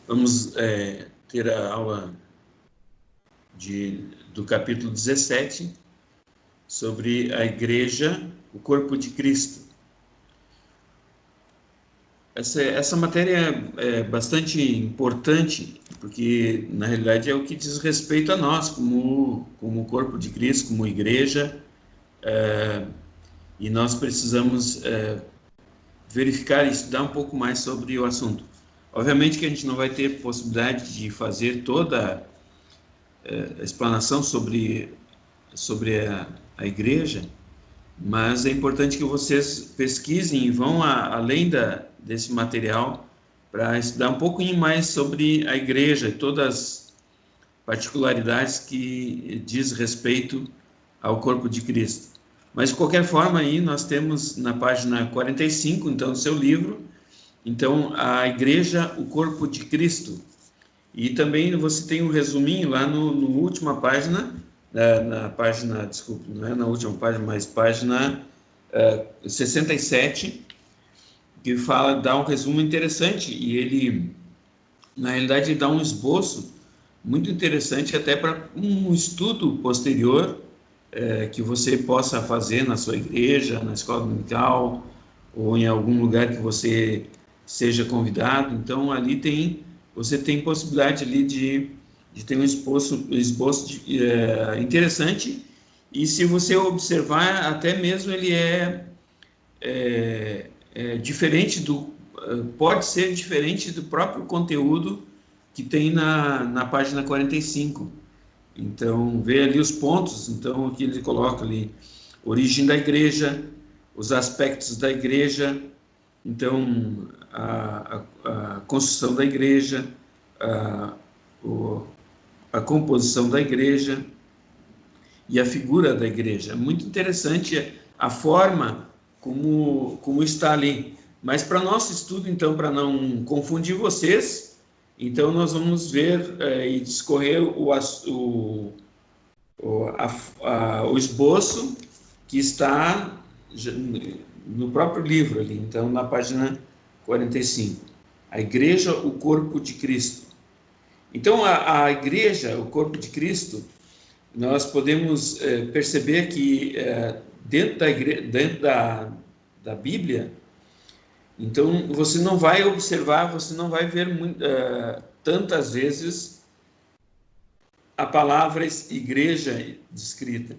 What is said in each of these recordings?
Vamos ter a aula do capítulo 17 sobre a igreja, o corpo de Cristo. Essa matéria é bastante importante, porque na realidade é o que diz respeito a nós, como corpo de Cristo, como igreja, e nós precisamos verificar e estudar um pouco mais sobre o assunto. Obviamente que a gente não vai ter possibilidade de fazer toda a explanação sobre a igreja, mas é importante que vocês pesquisem e vão além desse material para estudar um pouquinho mais sobre a igreja e todas as particularidades que diz respeito ao corpo de Cristo. Mas, de qualquer forma, aí nós temos na página 45, então, do seu livro, então, a igreja, o corpo de Cristo. E também você tem um resuminho lá no última página, na página, desculpe, não é na última página, mas página 67, que dá um resumo interessante, e ele, na realidade, ele dá um esboço muito interessante até para um estudo posterior que você possa fazer na sua igreja, na escola dominical, ou em algum lugar que você seja convidado. Então, ali você tem possibilidade ali de ter um esboço interessante, e se você observar, até mesmo ele diferente pode ser diferente do próprio conteúdo que tem na página 45. Então, vê ali os pontos, então aqui ele coloca ali origem da igreja, os aspectos da igreja, então a construção da igreja, a composição da igreja e a figura da igreja. É muito interessante a forma como está ali. Mas para nosso estudo, então, para não confundir vocês, então nós vamos ver e discorrer o esboço que está no próprio livro ali, então na página 45. A igreja, o corpo de Cristo. Então a igreja, o corpo de Cristo, nós podemos perceber que dentro da Bíblia, então você não vai observar, você não vai ver tantas vezes a palavra igreja descrita.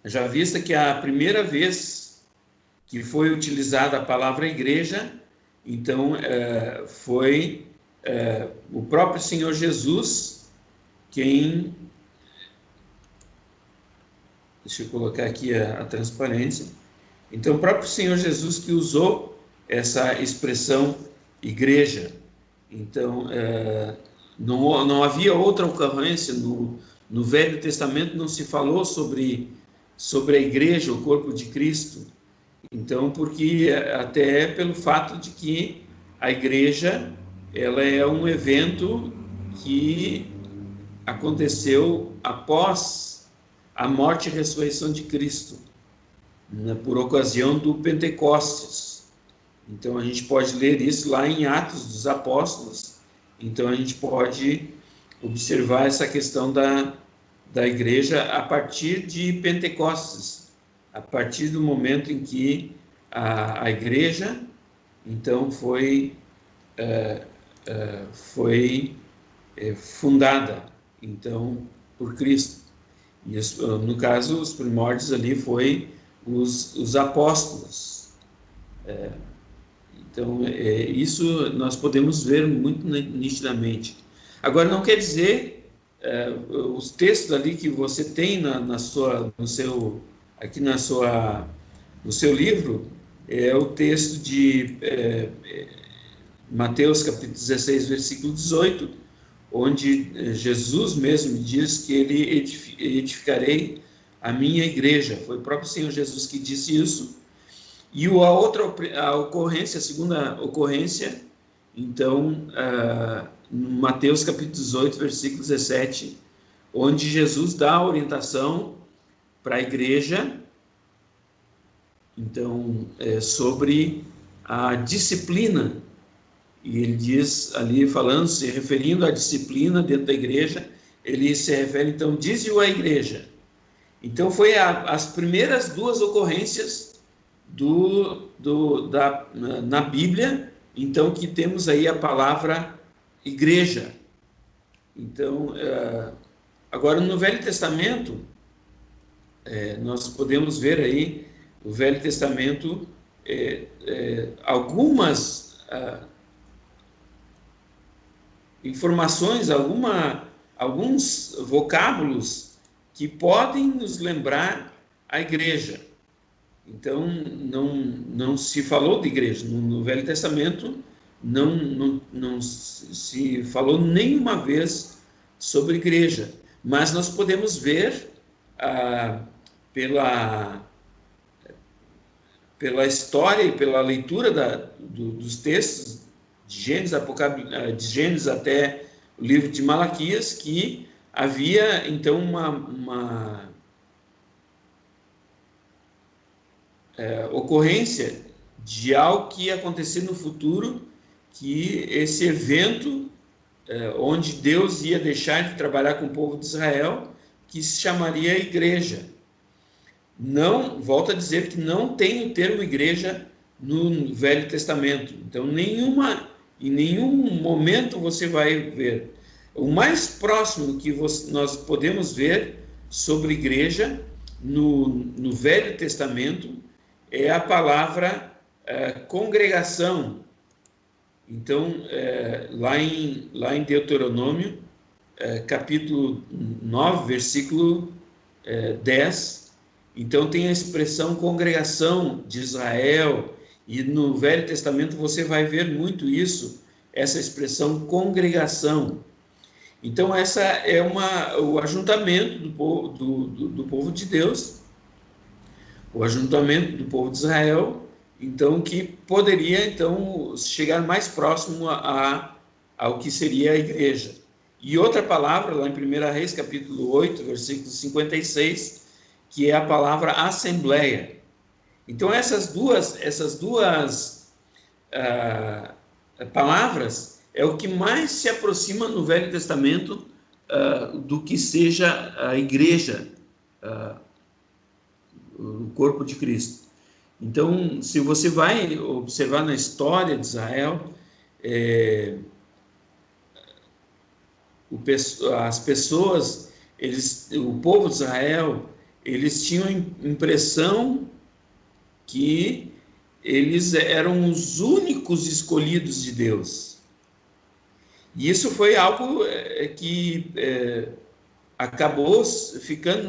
Já vista que a primeira vez que foi utilizada a palavra igreja, então foi o próprio Senhor Jesus quem... Deixa eu colocar aqui a transparência. Então, o próprio Senhor Jesus que usou essa expressão igreja. Então, não havia outra ocorrência no Velho Testamento, não se falou sobre a igreja, o corpo de Cristo. Então, porque até pelo fato de que a igreja ela é um evento que aconteceu após a morte e ressurreição de Cristo, né, por ocasião do Pentecostes. Então, a gente pode ler isso lá em Atos dos Apóstolos. Então, a gente pode observar essa questão da igreja a partir de Pentecostes, a partir do momento em que a igreja, então, foi fundada, então, por Cristo. E, no caso, os primórdios ali foi os apóstolos. Então, isso nós podemos ver muito nitidamente. Agora, não quer dizer, os textos ali que você tem no seu livro, é o texto de Mateus capítulo 16, versículo 18, onde Jesus mesmo diz que ele edificarei a minha igreja. Foi o próprio Senhor Jesus que disse isso. E a segunda ocorrência, então, Mateus capítulo 18, versículo 17, onde Jesus dá a orientação para a igreja, então, sobre a disciplina E ele diz ali, falando, se referindo à disciplina dentro da igreja, ele se refere, então, diz-o à igreja. Então, foi as primeiras duas ocorrências na Bíblia, então, que temos aí a palavra igreja. Então, agora no Velho Testamento, nós podemos ver aí, o Velho Testamento, algumas informações, alguns vocábulos que podem nos lembrar a igreja. Então, não se falou de igreja. No Velho Testamento, não se falou nenhuma vez sobre igreja. Mas nós podemos ver, pela história e pela leitura dos textos de Gênesis até o livro de Malaquias, que havia, então, uma ocorrência de algo que ia acontecer no futuro, que esse evento, onde Deus ia deixar de trabalhar com o povo de Israel, que se chamaria igreja. Não, volto a dizer que não tem o termo igreja no Velho Testamento. Então, em nenhum momento você vai ver. O mais próximo que nós podemos ver sobre igreja no Velho Testamento é a palavra congregação. Então, lá em Deuteronômio, capítulo 9, versículo 10, então tem a expressão congregação de Israel, e no Velho Testamento você vai ver muito isso, essa expressão congregação. Então, essa é o ajuntamento do povo de Deus, o ajuntamento do povo de Israel, então, que poderia então chegar mais próximo ao que seria a igreja. E outra palavra, lá em 1 Reis, capítulo 8, versículo 56, que é a palavra assembleia. Então, essas duas palavras é o que mais se aproxima no Velho Testamento do que seja a igreja, o corpo de Cristo. Então, se você vai observar na história de Israel, as pessoas, o povo de Israel, eles tinham a impressão que eles eram os únicos escolhidos de Deus. E isso foi algo que acabou ficando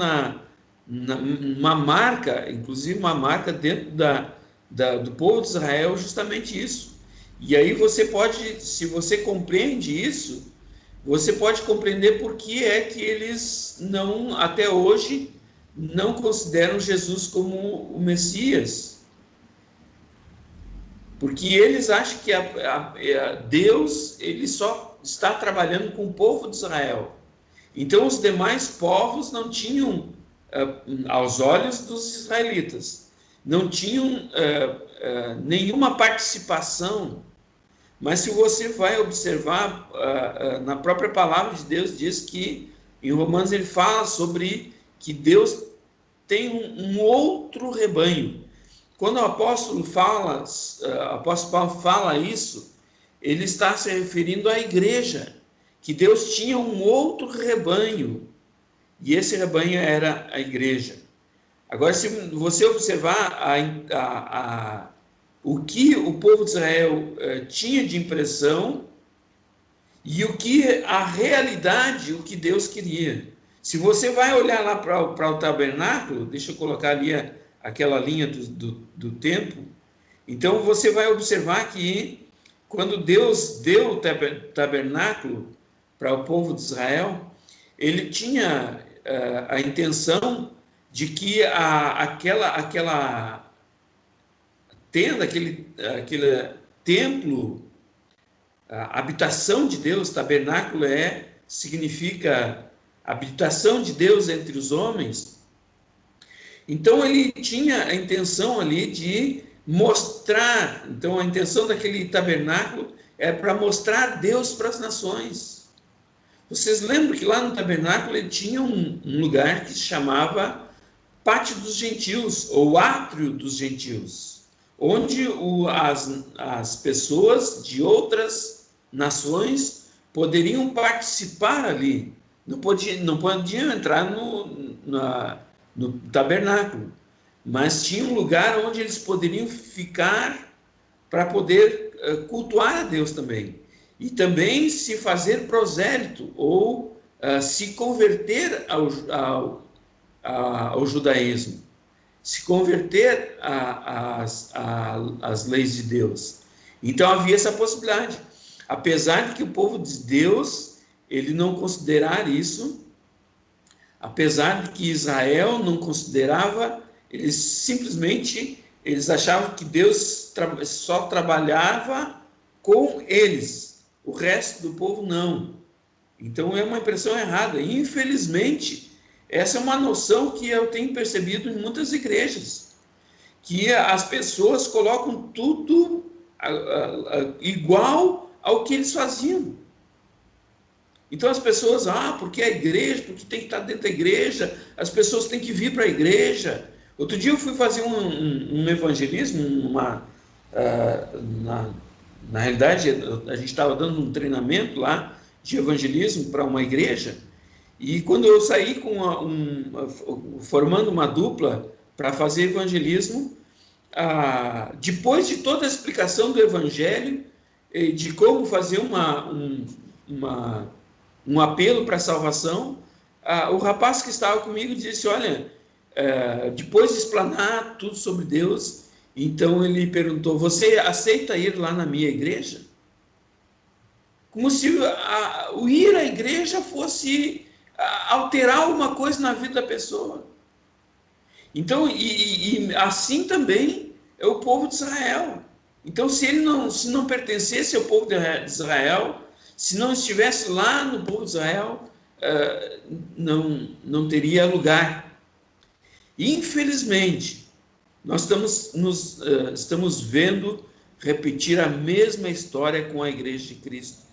uma marca, inclusive uma marca dentro do povo de Israel, justamente isso. E aí você pode, se você compreende isso, você pode compreender por que é que eles até hoje, não consideram Jesus como o Messias. Porque eles acham que Deus, ele só está trabalhando com o povo de Israel. Então, os demais povos não tinham, aos olhos dos israelitas, não tinham nenhuma participação. Mas se você vai observar, na própria palavra de Deus, diz que, em Romanos, ele fala sobre que Deus tem um outro rebanho. Quando o apóstolo Paulo fala isso, ele está se referindo à igreja, que Deus tinha um outro rebanho, e esse rebanho era a igreja. Agora, se você observar o que o povo de Israel tinha de impressão e o que a realidade, o que Deus queria. Se você vai olhar lá para o tabernáculo, deixa eu colocar ali aquela linha do tempo, então você vai observar que quando Deus deu o tabernáculo para o povo de Israel, ele tinha a intenção de que aquela tenda, aquele templo, a habitação de Deus, tabernáculo significa habitação de Deus entre os homens. Então ele tinha a intenção ali de mostrar, então a intenção daquele tabernáculo é para mostrar Deus para as nações. Vocês lembram que lá no tabernáculo ele tinha um lugar que se chamava Pátio dos Gentios, ou Átrio dos Gentios, onde as pessoas de outras nações poderiam participar ali. Não podiam entrar no tabernáculo, mas tinha um lugar onde eles poderiam ficar para poder cultuar a Deus também. E também se fazer prosélito, ou se converter ao judaísmo, se converter às leis de Deus. Então havia essa possibilidade. Apesar de que o povo de Deus, ele não considerar isso, apesar de que Israel não considerava, eles achavam que Deus só trabalhava com eles, o resto do povo não. Então é uma impressão errada. Infelizmente, essa é uma noção que eu tenho percebido em muitas igrejas, que as pessoas colocam tudo igual ao que eles faziam. Então as pessoas, porque a igreja, porque tem que estar dentro da igreja, as pessoas têm que vir para a igreja. Outro dia eu fui fazer um evangelismo, na realidade a gente estava dando um treinamento lá de evangelismo para uma igreja, e quando eu saí formando uma dupla para fazer evangelismo, depois de toda a explicação do evangelho, de como fazer um apelo para a salvação, o rapaz que estava comigo disse, olha, depois de explanar tudo sobre Deus, então ele perguntou, você aceita ir lá na minha igreja? Como se o ir à igreja fosse alterar alguma coisa na vida da pessoa. Então, e assim também é o povo de Israel. Então, se não pertencesse ao povo de Israel, se não estivesse lá no povo de Israel, não teria lugar. Infelizmente, nós estamos vendo repetir a mesma história com a Igreja de Cristo.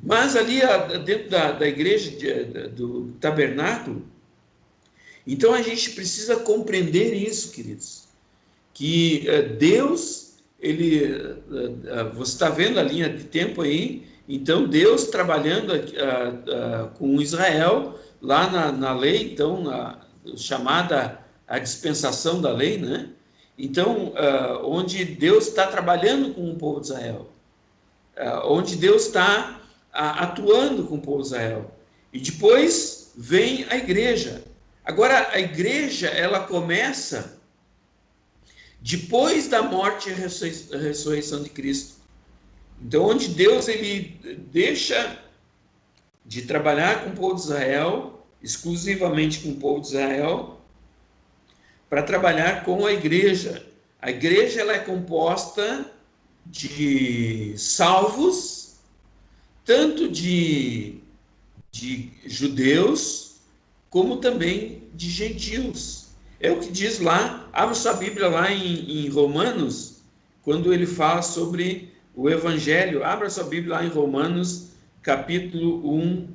Mas ali dentro da igreja do tabernáculo, então a gente precisa compreender isso, queridos, que Deus, você está vendo a linha de tempo aí, então Deus trabalhando com Israel, lá na lei, então, chamada a dispensação da lei, né? Então, onde Deus está trabalhando com o povo de Israel, onde Deus está atuando com o povo de Israel. E depois vem a igreja. Agora, a igreja, ela começa depois da morte e a ressurreição de Cristo. Então, onde Deus ele deixa de trabalhar com o povo de Israel, exclusivamente com o povo de Israel, para trabalhar com a igreja. A igreja ela é composta de salvos, tanto de judeus, como também de gentios. É o que diz lá, abra sua Bíblia lá em Romanos, quando ele fala sobre o Evangelho, abra sua Bíblia lá em Romanos, capítulo 1,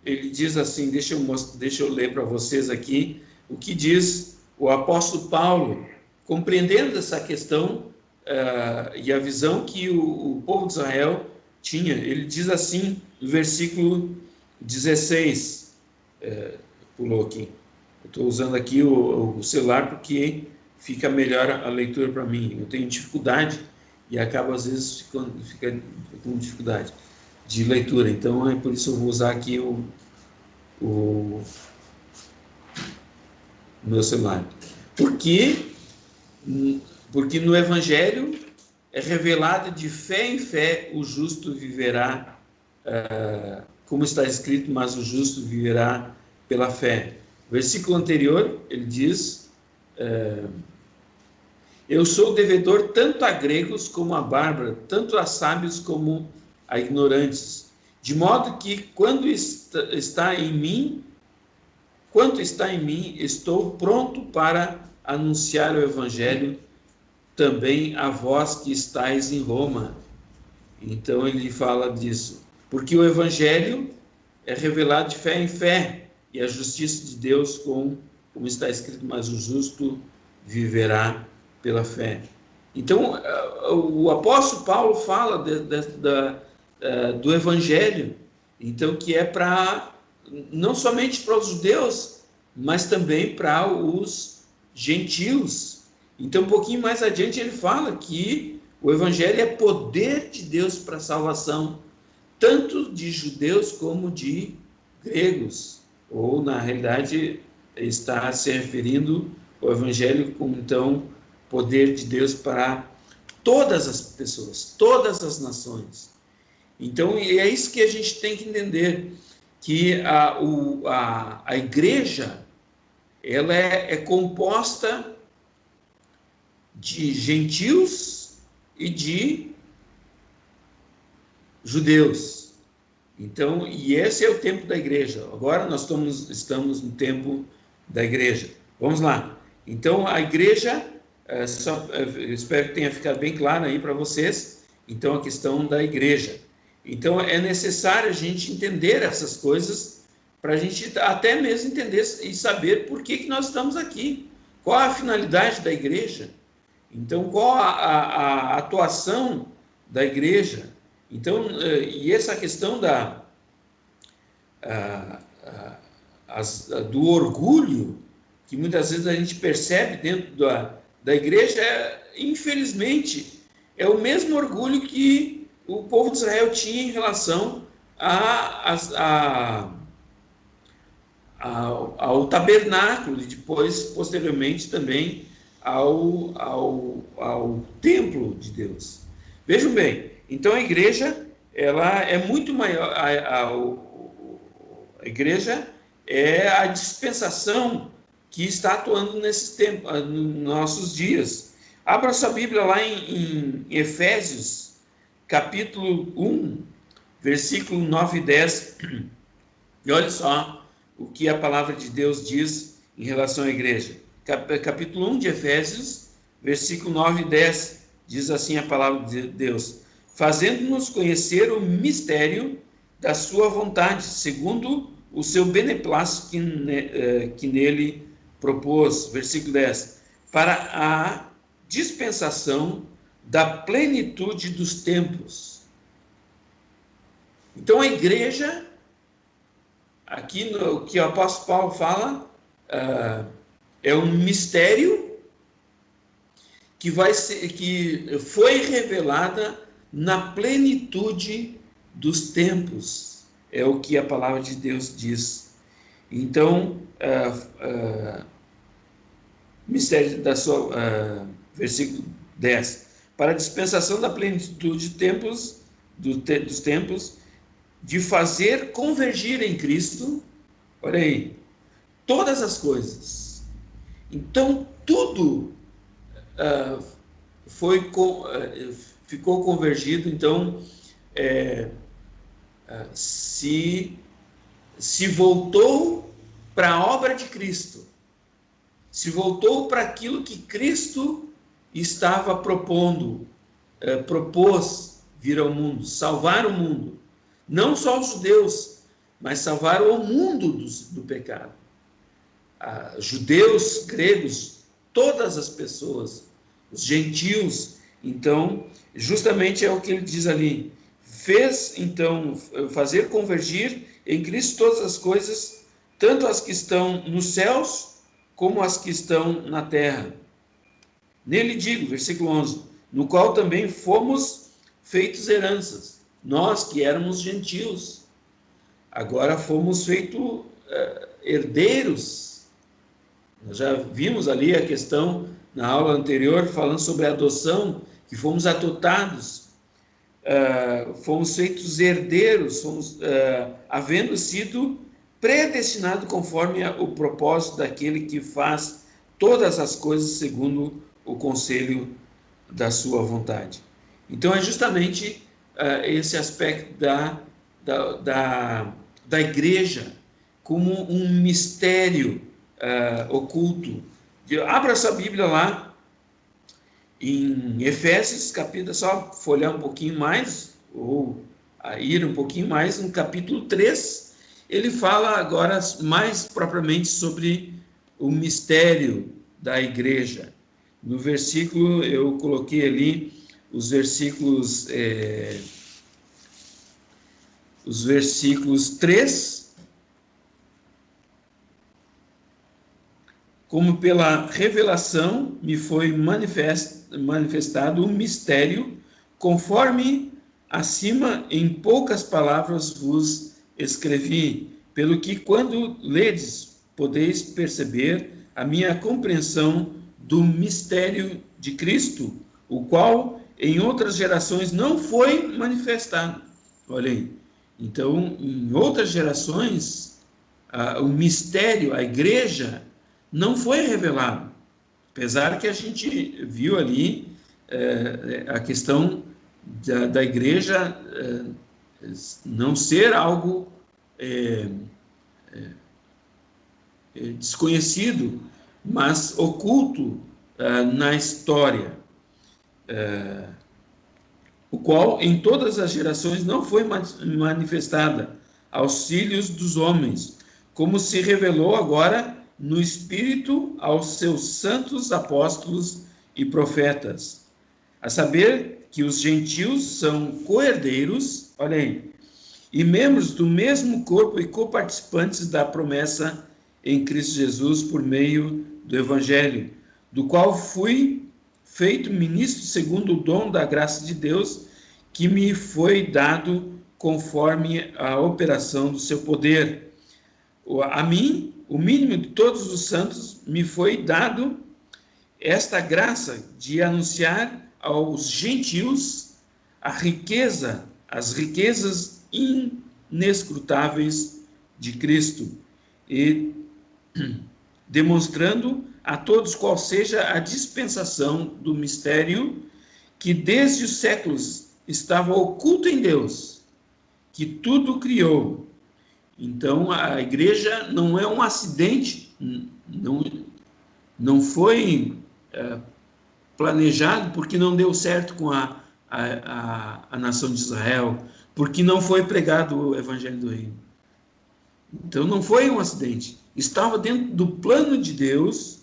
ele diz assim, deixa eu ler para vocês aqui, o que diz o apóstolo Paulo, compreendendo essa questão e a visão que o povo de Israel tinha. Ele diz assim, no versículo 16, pulou aqui, eu estou usando aqui o celular porque fica melhor a leitura para mim, eu tenho dificuldade e acabo às vezes fica com dificuldade de leitura, então é por isso eu vou usar aqui o meu celular. Porque no Evangelho é revelado de fé em fé o justo viverá, como está escrito, mas o justo viverá pela fé. Versículo anterior, ele diz, eu sou devedor tanto a gregos como a bárbaros, tanto a sábios como a ignorantes, de modo que quanto está em mim, estou pronto para anunciar o Evangelho também a vós que estáis em Roma. Então ele fala disso. Porque o evangelho é revelado de fé em fé, e a justiça de Deus, como está escrito, mas o justo viverá pela fé. Então, o apóstolo Paulo fala do evangelho, então, que é para, não somente para os judeus, mas também para os gentios. Então, um pouquinho mais adiante, ele fala que o evangelho é poder de Deus para a salvação, tanto de judeus como de gregos, ou na realidade está se referindo ao evangelho como então poder de Deus para todas as pessoas, todas as nações. Então é isso que a gente tem que entender, que a igreja ela é composta de gentios e de judeus. Então, e esse é o tempo da igreja. Agora nós estamos no tempo da igreja. Vamos lá. Então, a igreja, espero que tenha ficado bem claro aí para vocês, então a questão da igreja. Então, é necessário a gente entender essas coisas, para a gente até mesmo entender e saber por que nós estamos aqui. Qual a finalidade da igreja? Então, qual a atuação da igreja? Então, e essa questão do orgulho, que muitas vezes a gente percebe dentro da igreja, infelizmente, é o mesmo orgulho que o povo de Israel tinha em relação ao tabernáculo e depois, posteriormente, também ao templo de Deus. Vejam bem, então a igreja ela é muito maior, a igreja é a dispensação que está atuando nesses tempos, nos nossos dias. Abra sua Bíblia lá em Efésios, capítulo 1, versículo 9 e 10, e olha só o que a palavra de Deus diz em relação à igreja. Capítulo 1 de Efésios, versículo 9 e 10, diz assim a palavra de Deus: fazendo-nos conhecer o mistério da sua vontade, segundo o seu beneplácito que nele propôs. Versículo 10, para a dispensação da plenitude dos tempos. Então a igreja, aqui no que o apóstolo Paulo fala, é um mistério que foi revelada na plenitude dos tempos, é o que a palavra de Deus diz. Então, mistério da sua, versículo 10, para a dispensação da plenitude dos tempos, de fazer convergir em Cristo, olha aí, todas as coisas. Então, tudo ficou convergido, então se voltou para a obra de Cristo, se voltou para aquilo que Cristo estava propôs vir ao mundo, salvar o mundo, não só os judeus, mas salvar o mundo do pecado. Judeus, gregos, todas as pessoas, os gentios. Então, justamente é o que ele diz ali, fez então fazer convergir em Cristo todas as coisas, tanto as que estão nos céus como as que estão na terra. Nele digo, versículo 11, no qual também fomos feitos heranças, nós que éramos gentios, agora fomos feitos herdeiros. Nós já vimos ali a questão na aula anterior, falando sobre a adoção, que fomos adotados, fomos feitos herdeiros, havendo sido predestinado conforme o propósito daquele que faz todas as coisas segundo o conselho da sua vontade. Então é justamente esse aspecto da igreja como um mistério oculto. Abra sua Bíblia lá em Efésios, capítulo, só folhear um pouquinho mais ou a ir um pouquinho mais, no capítulo 3, ele fala agora mais propriamente sobre o mistério da igreja. No versículo, eu coloquei ali os versículos 3, como pela revelação me foi manifestado um mistério, conforme acima em poucas palavras vos escrevi, pelo que quando ledes podeis perceber a minha compreensão do mistério de Cristo, o qual em outras gerações não foi manifestado. Olha aí. Então, em outras gerações, o mistério, a igreja, não foi revelado. Apesar que a gente viu ali a questão da igreja não ser algo desconhecido, mas oculto na história, o qual em todas as gerações não foi manifestada aos filhos dos homens, como se revelou agora no Espírito aos seus santos apóstolos e profetas, a saber que os gentios são co-herdeiros, olha aí, e membros do mesmo corpo e coparticipantes da promessa em Cristo Jesus por meio do Evangelho, do qual fui feito ministro segundo o dom da graça de Deus, que me foi dado conforme a operação do seu poder. A mim, o mínimo de todos os santos, me foi dado esta graça de anunciar aos gentios as riquezas inescrutáveis de Cristo, e demonstrando a todos qual seja a dispensação do mistério que desde os séculos estava oculto em Deus, que tudo criou. Então, a igreja não é um acidente, não foi planejado porque não deu certo com a nação de Israel, porque não foi pregado o evangelho do reino. Então, não foi um acidente. Estava dentro do plano de Deus,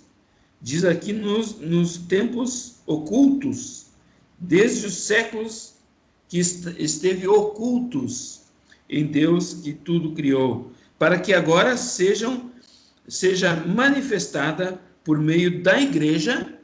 diz aqui nos tempos ocultos, desde os séculos que esteve ocultos em Deus que tudo criou, para que agora seja manifestada por meio da igreja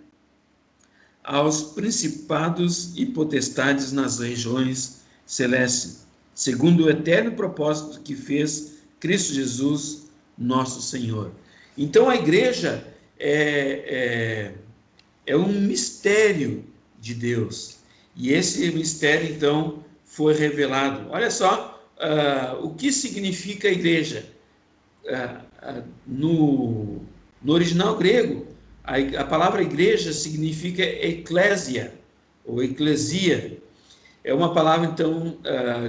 aos principados e potestades nas regiões celestes, segundo o eterno propósito que fez Cristo Jesus, nosso Senhor. Então a igreja é um mistério de Deus, e esse mistério então foi revelado. Olha só o que significa a igreja. No original grego, a palavra igreja significa eclésia, ou eclesia. É uma palavra, então,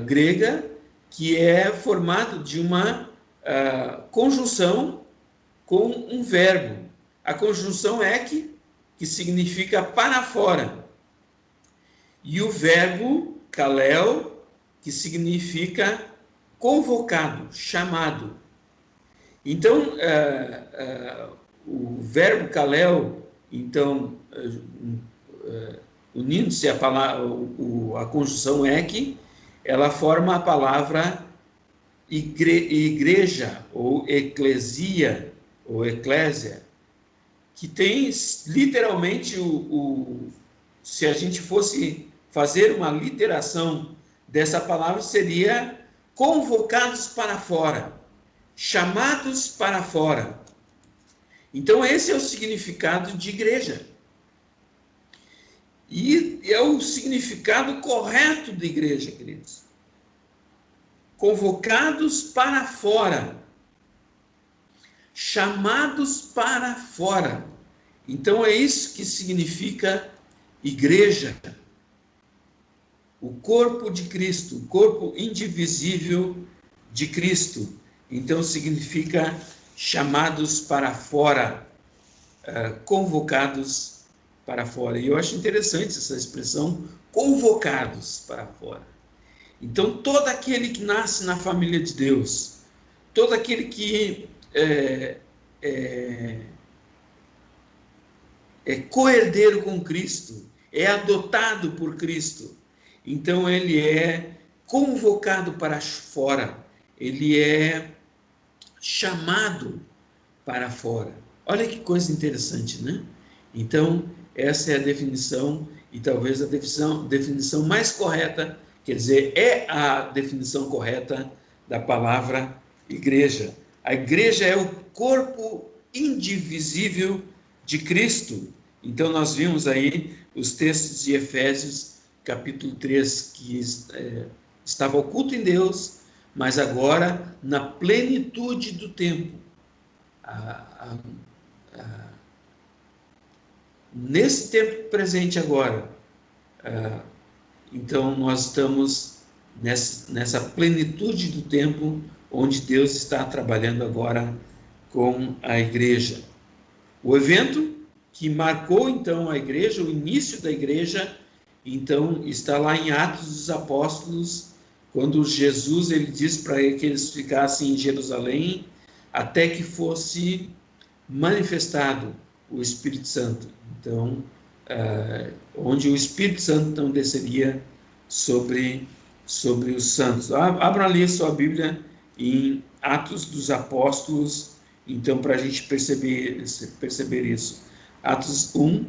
grega, que é formada de uma conjunção com um verbo. A conjunção ek, que significa para fora, e o verbo kaleo, que significa convocado, chamado. Então, o verbo kaleo, então, unindo-se a conjunção ek, ela forma a palavra igreja, ou eclesia, ou eclésia, que tem literalmente se a gente fosse fazer uma literação dessa palavra, seria convocados para fora, chamados para fora. Então esse é o significado de igreja. E é o significado correto de igreja, queridos. Convocados para fora, chamados para fora. Então é isso que significa igreja. O corpo de Cristo, o corpo indivisível de Cristo. Então significa chamados para fora, convocados para fora. E eu acho interessante essa expressão, convocados para fora. Então, todo aquele que nasce na família de Deus, todo aquele que é co-herdeiro com Cristo, é adotado por Cristo, então ele é convocado para fora, ele é chamado para fora. Olha que coisa interessante, né? Então, essa é a definição, e talvez a definição mais correta, quer dizer, é a definição correta da palavra igreja. A igreja é o corpo indivisível de Cristo. Então, nós vimos aí os textos de Efésios, capítulo 3, que estava oculto em Deus, mas agora, na plenitude do tempo, nesse tempo presente agora, então nós estamos nessa plenitude do tempo, onde Deus está trabalhando agora com a igreja. O evento que marcou então a igreja, o início da igreja, então está lá em Atos dos Apóstolos, quando Jesus ele diz para que eles ficassem em Jerusalém até que fosse manifestado o Espírito Santo. Então, onde o Espírito Santo então desceria sobre os santos. Abra ali sua Bíblia em Atos dos Apóstolos, então, para a gente perceber isso. Atos 1,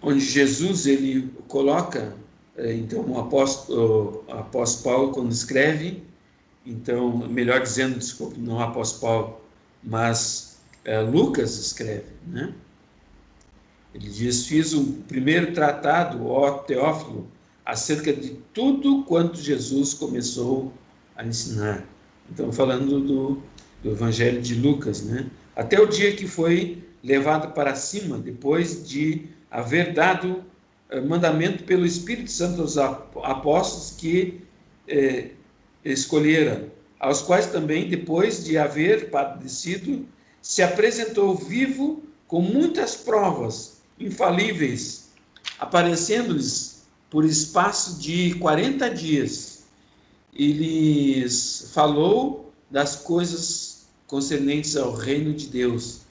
onde Jesus ele coloca, então o apóstolo Paulo quando escreve, então, melhor dizendo, desculpe, não o apóstolo Paulo, mas Lucas escreve, né? Ele diz: fiz o primeiro tratado, ó Teófilo, acerca de tudo quanto Jesus começou a ensinar. Então, falando do Evangelho de Lucas, né? Até o dia que foi levado para cima, depois de haver dado mandamento pelo Espírito Santo aos apóstolos que escolhera, aos quais também, depois de haver padecido, se apresentou vivo com muitas provas infalíveis, aparecendo-lhes por espaço de 40 dias, e lhes falou das coisas concernentes ao reino de Deus.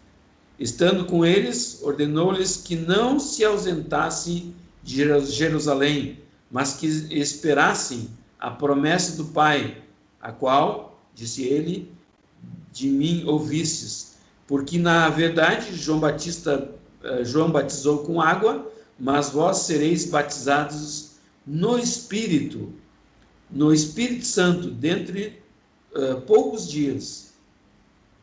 Estando com eles, ordenou-lhes que não se ausentassem de Jerusalém, mas que esperassem a promessa do Pai, a qual, disse ele, de mim ouvistes. Porque, na verdade, João batizou com água, mas vós sereis batizados no Espírito Santo, dentre poucos dias.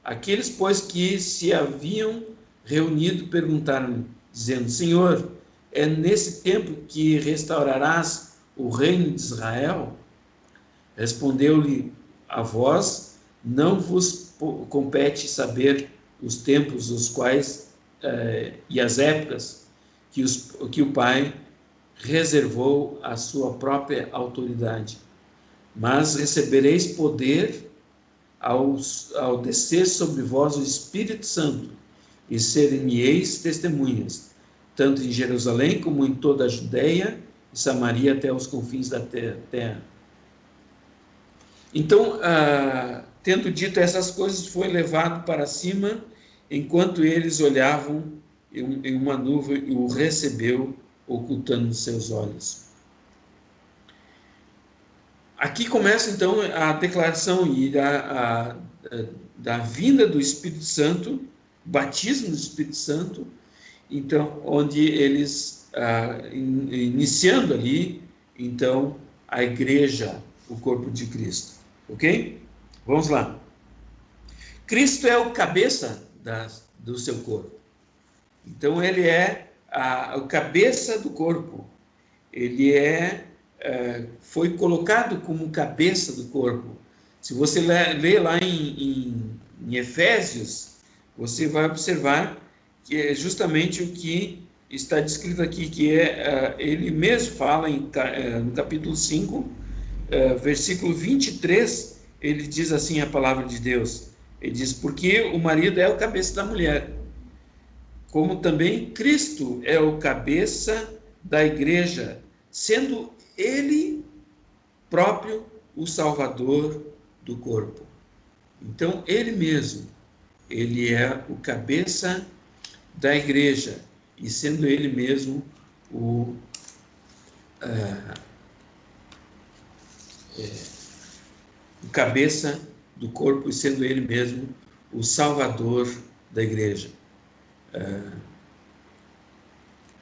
Aqueles, pois, que se haviam reunido perguntaram, dizendo: Senhor, é nesse tempo que restaurarás o reino de Israel? Respondeu-lhe: a vós não vos compete saber os tempos, os quais e as épocas que o Pai reservou à sua própria autoridade. Mas recebereis poder ao descer sobre vós o Espírito Santo, e serem-me-eis testemunhas, tanto em Jerusalém como em toda a Judeia e Samaria até os confins da terra. Então, tendo dito essas coisas, foi levado para cima, enquanto eles olhavam em uma nuvem, e o recebeu, ocultando seus olhos. Aqui começa, então, a declaração da vinda do Espírito Santo, batismo do Espírito Santo, então, onde eles, iniciando ali, então, a igreja, o corpo de Cristo. Ok? Vamos lá. Cristo é o cabeça do seu corpo. Então, ele é o cabeça do corpo. Ele foi colocado como cabeça do corpo. Se você ler lá em Efésios, você vai observar que é justamente o que está descrito aqui, que ele mesmo fala no capítulo 5, versículo 23, ele diz assim a palavra de Deus. Ele diz, porque o marido é o cabeça da mulher, como também Cristo é o cabeça da igreja, sendo ele próprio o Salvador do corpo. Então, ele mesmo, ele é o cabeça da igreja, e sendo ele mesmo o cabeça do corpo, e sendo ele mesmo o Salvador da igreja.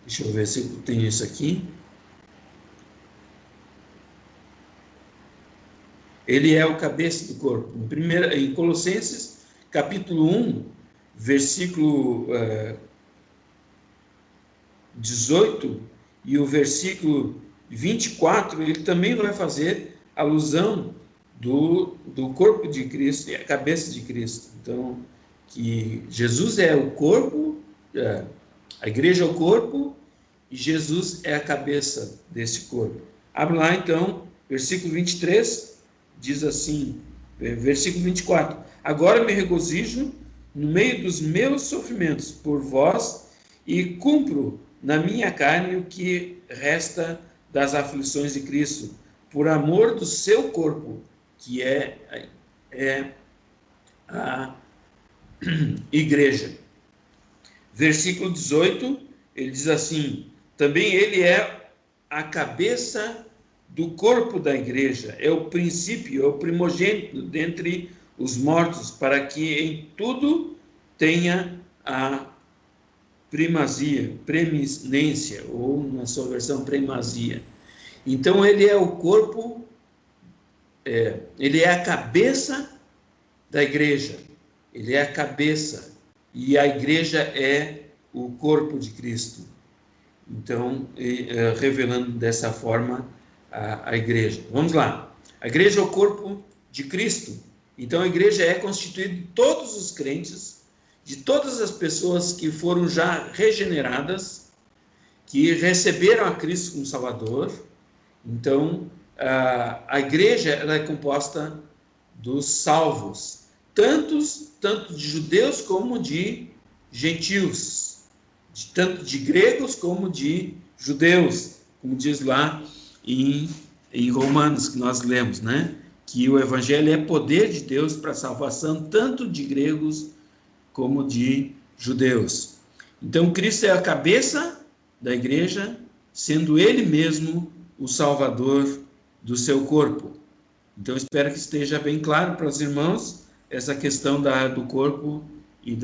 Deixa eu ver se eu tenho isso aqui. Ele é o cabeça do corpo. Em Colossenses, capítulo 1, versículo 18 e o versículo 24, ele também vai fazer alusão do corpo de Cristo e a cabeça de Cristo. Então, que Jesus é o corpo, a igreja é o corpo, e Jesus é a cabeça desse corpo. Abre lá, então, versículo 23, diz assim, versículo 24: agora me regozijo no meio dos meus sofrimentos por vós, e cumpro na minha carne o que resta das aflições de Cristo, por amor do seu corpo, que é a igreja. Versículo 18, ele diz assim, também ele é a cabeça do corpo da igreja, é o princípio, é o primogênito dentre os mortos, para que em tudo tenha a primazia, preeminência, ou na sua versão primazia. Então ele é o corpo, ele é a cabeça da igreja, ele é a cabeça, e a igreja é o corpo de Cristo. Então, revelando dessa forma a igreja. Vamos lá. A igreja é o corpo de Cristo. Então, a igreja é constituída de todos os crentes, de todas as pessoas que foram já regeneradas, que receberam a Cristo como Salvador. Então, a igreja ela é composta dos salvos, tanto de judeus como de gentios, tanto de gregos como de judeus, como diz lá em Romanos, que nós lemos, né? Que o evangelho é poder de Deus para a salvação, tanto de gregos como de judeus. Então, Cristo é a cabeça da igreja, sendo ele mesmo o Salvador do seu corpo. Então, espero que esteja bem claro para os irmãos essa questão do corpo e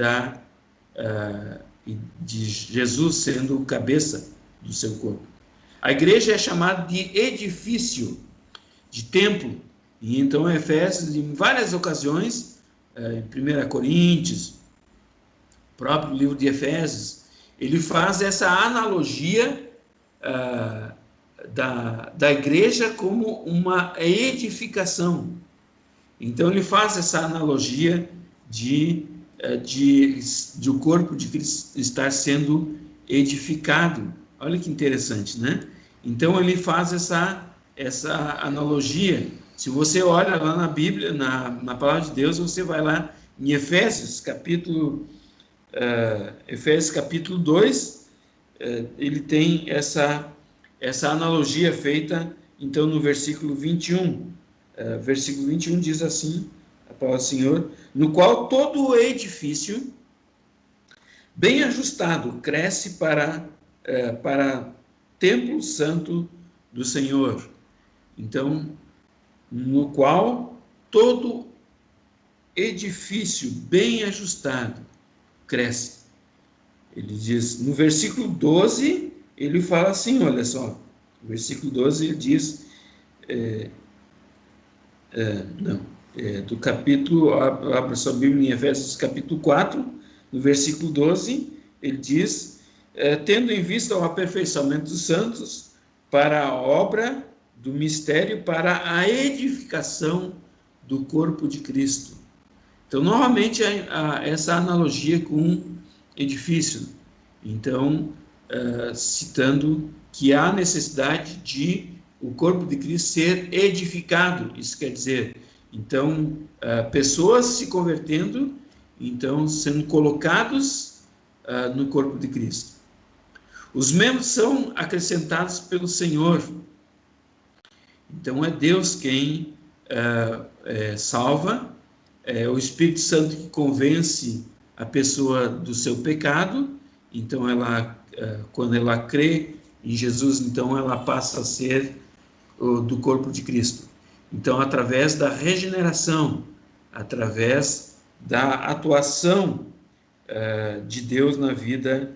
de Jesus sendo o cabeça do seu corpo. A igreja é chamada de edifício, de templo. E então, Efésios, em várias ocasiões, em 1 Coríntios, próprio livro de Efésios, ele faz essa analogia da igreja como uma edificação. Então, ele faz essa analogia de o corpo de Cristo estar sendo edificado. Olha que interessante, né? Então, ele faz essa analogia. Se você olha lá na Bíblia, na palavra de Deus, você vai lá em Efésios, capítulo 2, ele tem essa analogia feita, então, no versículo 21. Versículo 21 diz assim, a palavra do Senhor, no qual todo o edifício, bem ajustado, cresce para templo santo do Senhor. Então, no qual todo edifício bem ajustado cresce. Ele diz, no versículo 12, ele fala assim, olha só, no versículo 12 ele diz, do capítulo, abra sua Bíblia em Efésios capítulo 4, no versículo 12, ele diz, tendo em vista o aperfeiçoamento dos santos, para a obra do mistério, para a edificação do corpo de Cristo. Então, novamente, essa analogia com edifício. Então, citando que há necessidade de o corpo de Cristo ser edificado. Isso quer dizer Então, pessoas se convertendo, então sendo colocados no corpo de Cristo. Os membros são acrescentados pelo Senhor. Então, é Deus quem salva, é o Espírito Santo que convence a pessoa do seu pecado. Então, quando ela crê em Jesus, então ela passa a ser do corpo de Cristo. Então, através da regeneração, através da atuação de Deus na vida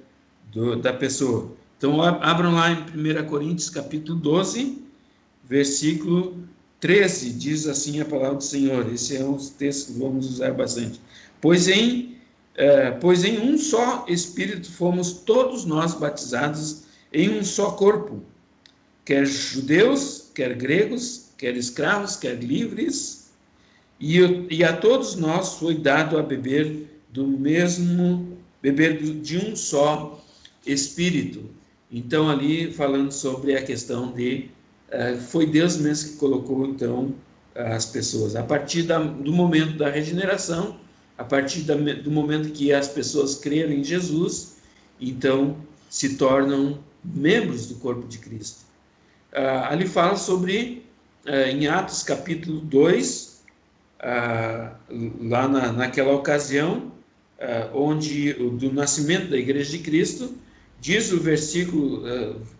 da pessoa. Então, abram lá em 1 Coríntios, capítulo 12, versículo 13, diz assim a palavra do Senhor. Esse é um texto que vamos usar bastante. Pois em um só Espírito fomos todos nós batizados em um só corpo, quer judeus, quer gregos, quer escravos, quer livres, e a todos nós foi dado a beber de um só Espírito. Então, ali falando sobre a questão de foi Deus mesmo que colocou então as pessoas a partir do momento da regeneração, a partir do momento que as pessoas creram em Jesus, então se tornam membros do corpo de Cristo. Ali fala sobre em Atos capítulo 2, lá naquela ocasião onde do nascimento da Igreja de Cristo, diz o versículo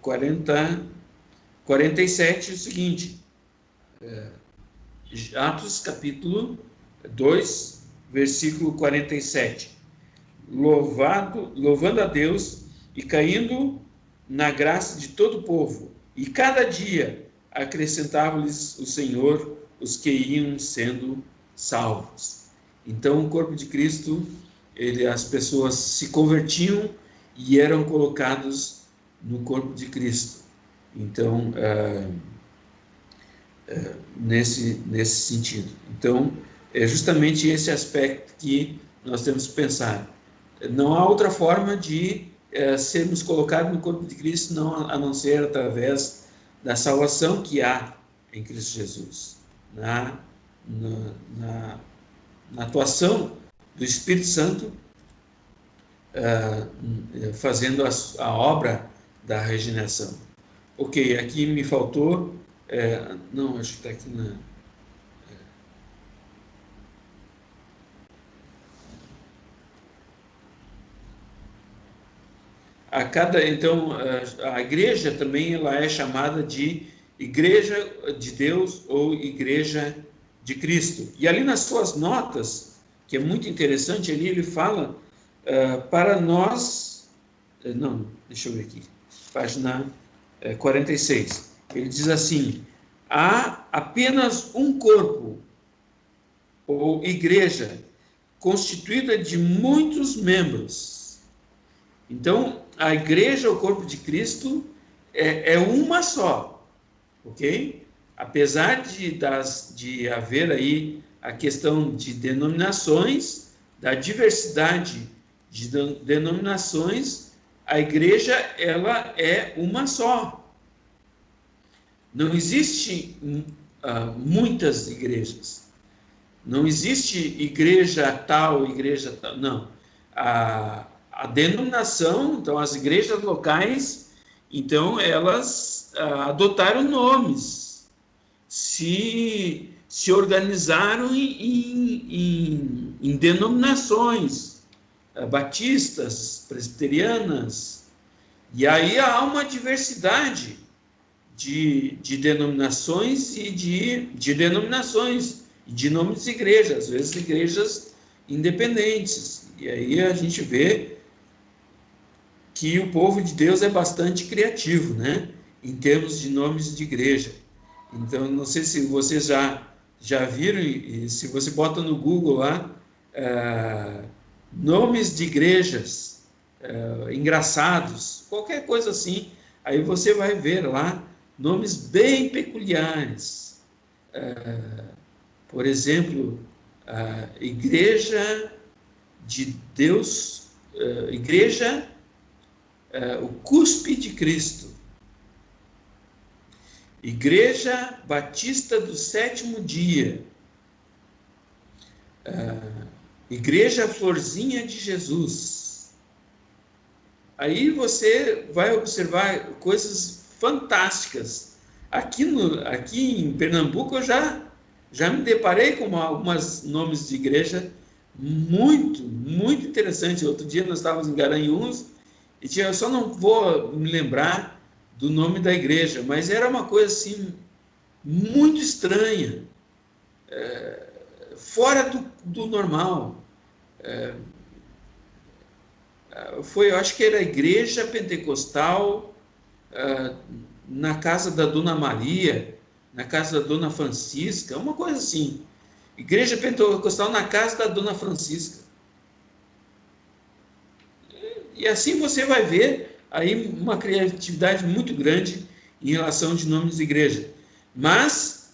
47 o seguinte, Atos capítulo 2, versículo 47, louvando a Deus e caindo na graça de todo o povo, e cada dia acrescentava-lhes o Senhor os que iam sendo salvos. Então, o corpo de Cristo, as pessoas se convertiam e eram colocados no corpo de Cristo. Então, nesse sentido. Então, é justamente esse aspecto que nós temos que pensar. Não há outra forma de sermos colocados no corpo de Cristo a não ser através da salvação que há em Cristo Jesus, na atuação do Espírito Santo, fazendo a obra da regeneração. Ok, aqui me faltou, não, acho que está aqui na... Então, a igreja também ela é chamada de Igreja de Deus ou Igreja de Cristo. E ali nas suas notas, que é muito interessante, ali ele fala para nós... Não, deixa eu ver aqui. Página 46. Ele diz assim, há apenas um corpo, ou igreja, constituída de muitos membros. Então, a igreja, o corpo de Cristo, é uma só, ok? Apesar de haver aí a questão de denominações, da diversidade de denominações, a igreja, ela é uma só. Não existe muitas igrejas. Não existe igreja tal, não. A denominação, então as igrejas locais, então elas adotaram nomes, se organizaram em denominações, batistas, presbiterianas, e aí há uma diversidade de denominações e de denominações, de nomes de igrejas, às vezes igrejas independentes, e aí a gente vê que o povo de Deus é bastante criativo, né? Em termos de nomes de igreja. Então, não sei se vocês já viram, e se você bota no Google lá, nomes de igrejas engraçados, qualquer coisa assim, aí você vai ver lá nomes bem peculiares. Por exemplo, Igreja de Deus, Igreja o Cuspe de Cristo, Igreja Batista do Sétimo Dia, Igreja Florzinha de Jesus. Aí você vai observar coisas fantásticas. Aqui em Pernambuco eu já me deparei com alguns nomes de igreja muito interessantes. Outro dia nós estávamos em Garanhuns e eu só não vou me lembrar do nome da igreja, mas era uma coisa assim muito estranha, fora do normal. Eu acho que era a Igreja Pentecostal, na casa da Dona Maria, na casa da Dona Francisca, uma coisa assim. Igreja Pentecostal na casa da Dona Francisca. E assim você vai ver aí uma criatividade muito grande em relação de nomes de igreja. Mas,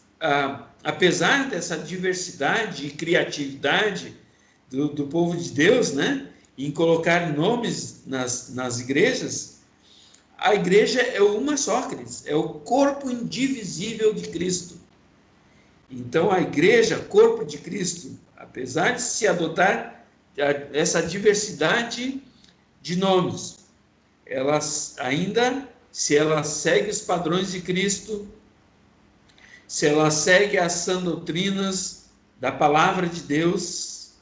apesar dessa diversidade e criatividade do povo de Deus, né, em colocar nomes nas igrejas, a igreja é uma só, Cristo, é o corpo indivisível de Cristo. Então, a igreja, corpo de Cristo, apesar de se adotar essa diversidade de nomes, elas ainda, se ela segue os padrões de Cristo, se ela segue as sãs doutrinas da palavra de Deus,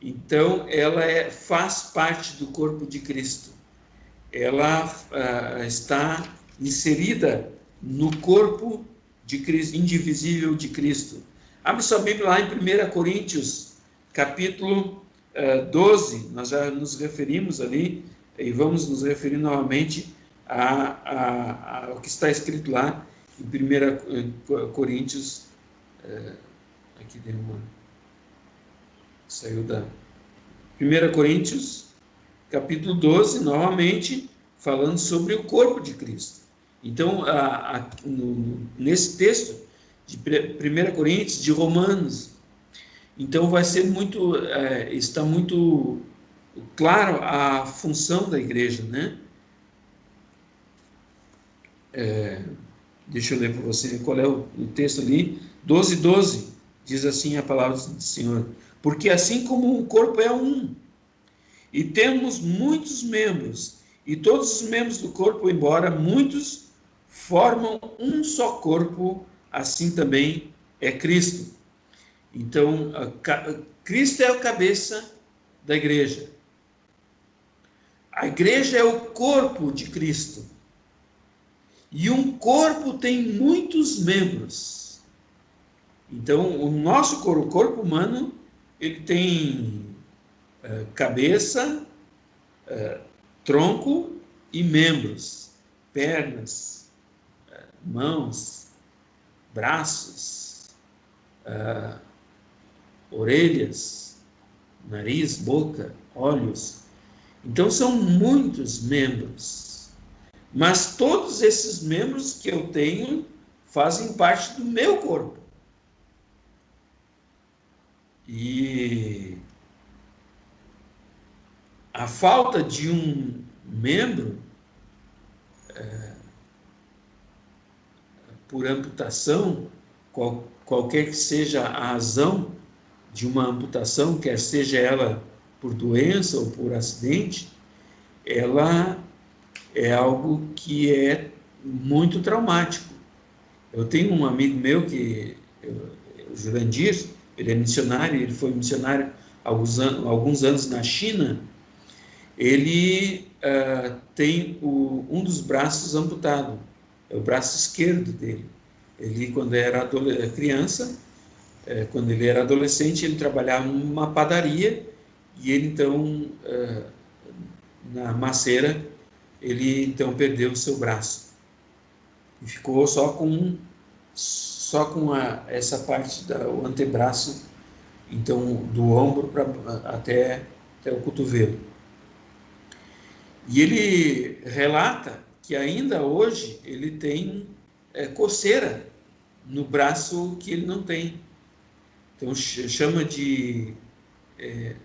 então ela faz parte do corpo de Cristo. Ela está inserida no corpo de Cristo, indivisível de Cristo. Abre sua Bíblia lá em 1 Coríntios, capítulo 12, nós já nos referimos ali, e vamos nos referir novamente ao que está escrito lá em 1 Coríntios, aqui deu saiu da 1 Coríntios, capítulo 12, novamente, falando sobre o corpo de Cristo. Então, nesse texto de 1 Coríntios, de Romanos, então vai ser está muito claro a função da igreja, né? Deixa eu ler para você qual é o texto ali, 12:12, diz assim a palavra do Senhor: porque assim como o corpo é um, e temos muitos membros, e todos os membros do corpo, embora muitos, formam um só corpo, assim também é Cristo. Então, Cristo é a cabeça da igreja. A igreja é o corpo de Cristo. E um corpo tem muitos membros. Então, o nosso corpo, o corpo humano, ele tem cabeça, tronco e membros, pernas, mãos, braços, orelhas, nariz, boca, olhos. Então são muitos membros, mas todos esses membros que eu tenho fazem parte do meu corpo. E a falta de um membro, por amputação, qualquer que seja a razão de uma amputação, quer seja ela por doença ou por acidente, ela é algo que é muito traumático. Eu tenho um amigo meu o Jurandir, ele é missionário, ele foi missionário há alguns anos na China. Ele tem um dos braços amputado, é o braço esquerdo dele. Ele, quando era criança, quando ele era adolescente, ele trabalhava numa padaria, e ele então, na maceira, ele então perdeu o seu braço. E ficou só com essa parte o antebraço, então do ombro até o cotovelo. E ele relata que ainda hoje ele tem coceira no braço que ele não tem. Então chama de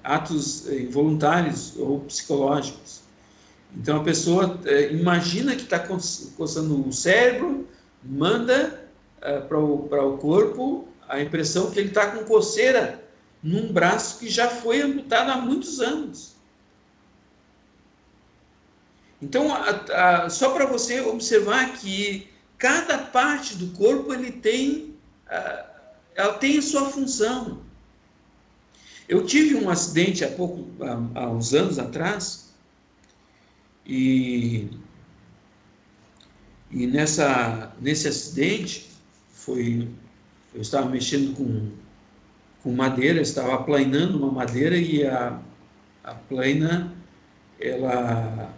atos involuntários ou psicológicos. Então a pessoa imagina que está coçando o cérebro, manda para o corpo a impressão que ele está com coceira num braço que já foi amputado há muitos anos. Então, só para você observar que cada parte do corpo ela tem a sua função. Eu tive um acidente há uns anos atrás, e nesse acidente eu estava mexendo com madeira, estava aplainando uma madeira, e a plaina, ela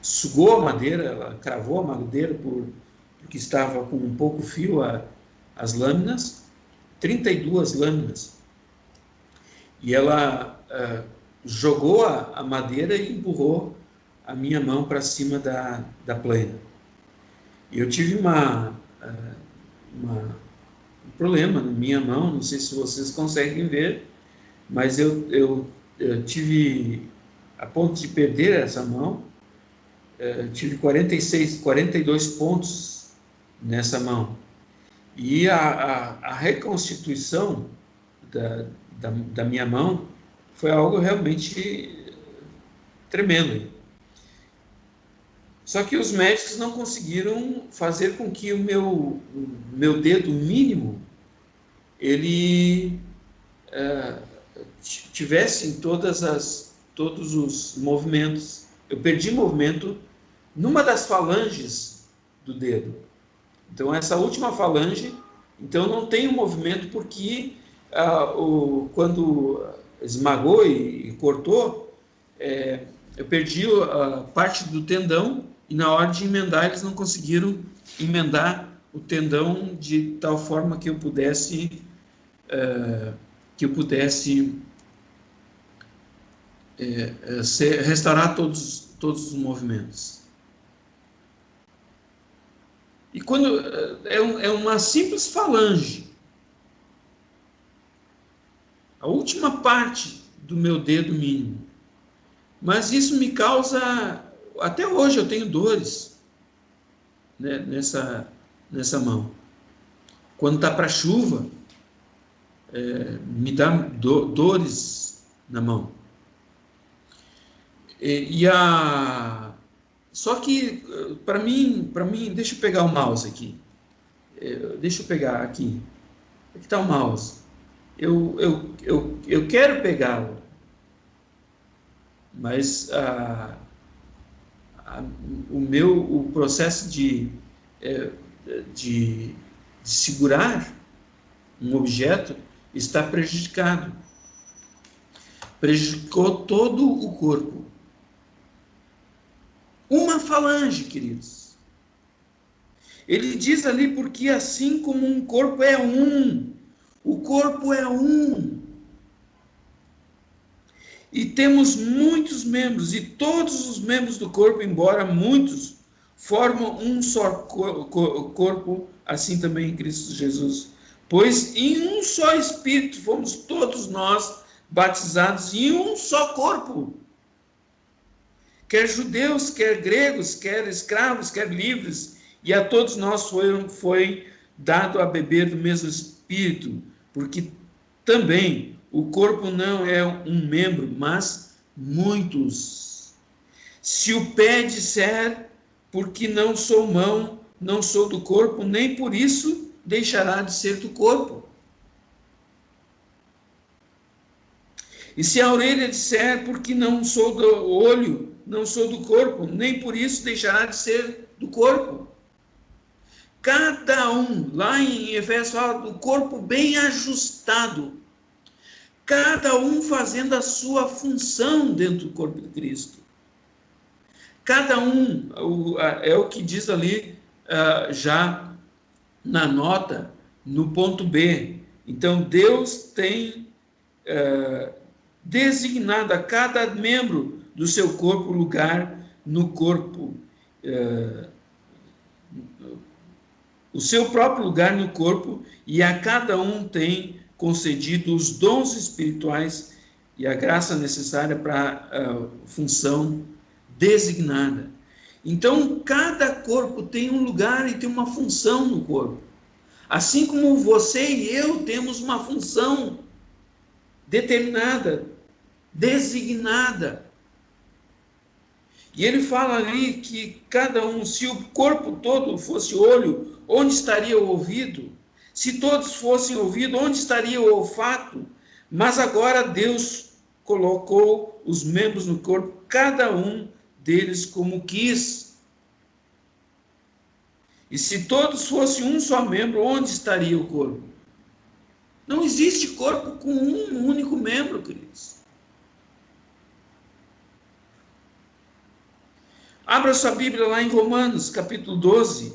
sugou a madeira, ela cravou a madeira porque estava com um pouco fio as lâminas, 32 lâminas, e ela jogou a madeira e empurrou a minha mão para cima da plaina. E eu tive um problema na minha mão, não sei se vocês conseguem ver, mas eu tive a ponto de perder essa mão. Tive 42 pontos nessa mão. E a reconstituição da minha mão foi algo realmente tremendo. Só que os médicos não conseguiram fazer com que o meu dedo mínimo ele tivesse todos os movimentos. Eu perdi movimento numa das falanges do dedo. Então, essa última falange, então não tem o movimento, porque quando esmagou e cortou, eu perdi a parte do tendão, e na hora de emendar eles não conseguiram emendar o tendão de tal forma que eu pudesse restaurar todos os movimentos. E quando é uma simples falange, a última parte do meu dedo mínimo, mas isso me causa, até hoje eu tenho dores, né, nessa mão. Quando está para chuva, me dá dores na mão. Só que, para mim, deixa eu pegar o mouse aqui. Deixa eu pegar aqui. Aqui está o mouse. Eu quero pegá-lo, mas o processo de segurar um objeto está prejudicado. Prejudicou todo o corpo. Uma falange, queridos. Ele diz ali, porque assim como um corpo é um, o corpo é um. E temos muitos membros, e todos os membros do corpo, embora muitos, formam um só corpo, assim também em Cristo Jesus. Pois em um só Espírito fomos todos nós batizados em um só corpo. Quer judeus, quer gregos, quer escravos, quer livres, e a todos nós foi dado a beber do mesmo Espírito, porque também o corpo não é um membro, mas muitos. Se o pé disser, porque não sou mão, não sou do corpo, nem por isso deixará de ser do corpo. E se a orelha disser, porque não sou do olho, não sou do corpo, nem por isso deixará de ser do corpo. Cada um, lá em Efésios fala do corpo bem ajustado, cada um fazendo a sua função dentro do corpo de Cristo. Cada um, é o que diz ali já na nota, no ponto B. Então, Deus tem designado a cada membro do seu corpo lugar no corpo, o seu próprio lugar no corpo, e a cada um tem concedido os dons espirituais e a graça necessária para a função designada. Então, cada corpo tem um lugar e tem uma função no corpo. Assim como você e eu temos uma função. determinada, designada. E ele fala ali que cada um, se o corpo todo fosse olho, onde estaria o ouvido? Se todos fossem ouvido, onde estaria o olfato? Mas agora Deus colocou os membros no corpo, cada um deles como quis. E se todos fossem um só membro, onde estaria o corpo? Não existe corpo com um único membro, queridos. Abra sua Bíblia lá em Romanos, capítulo 12,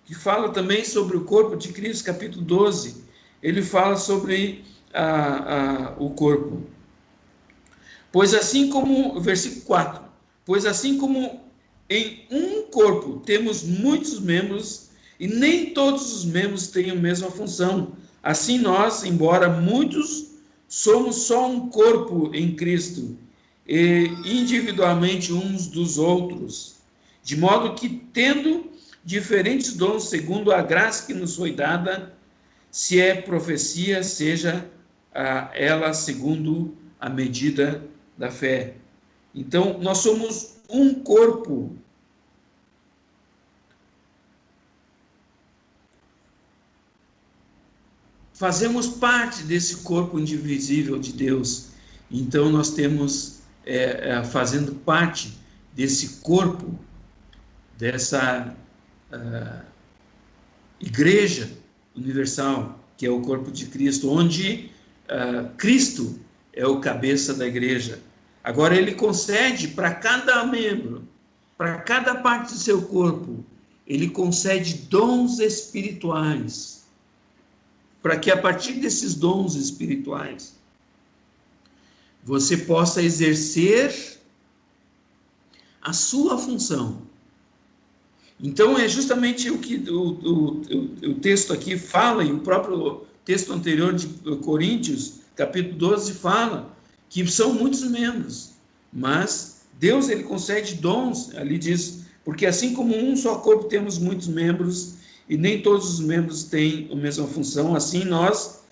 que fala também sobre o corpo de Cristo, capítulo 12. Ele fala sobre o corpo. Pois assim como, versículo 4, pois assim como em um corpo temos muitos membros, e nem todos os membros têm a mesma função, assim nós, embora muitos, somos só um corpo em Cristo, e individualmente uns dos outros, de modo que, tendo diferentes dons segundo a graça que nos foi dada, se é profecia, seja ela segundo a medida da fé. Então, nós somos um corpo. Fazemos parte desse corpo indivisível de Deus. Então, nós temos, fazendo parte desse corpo, dessa igreja universal, que é o corpo de Cristo, onde Cristo é o cabeça da igreja. Agora, ele concede para cada membro, para cada parte do seu corpo, ele concede dons espirituais, para que a partir desses dons espirituais, você possa exercer a sua função. Então, é justamente o que o texto aqui fala, e o próprio texto anterior de Coríntios, capítulo 12, fala que são muitos membros, mas Deus, ele concede dons, ali diz, porque assim como um só corpo temos muitos membros, e nem todos os membros têm a mesma função, assim nós,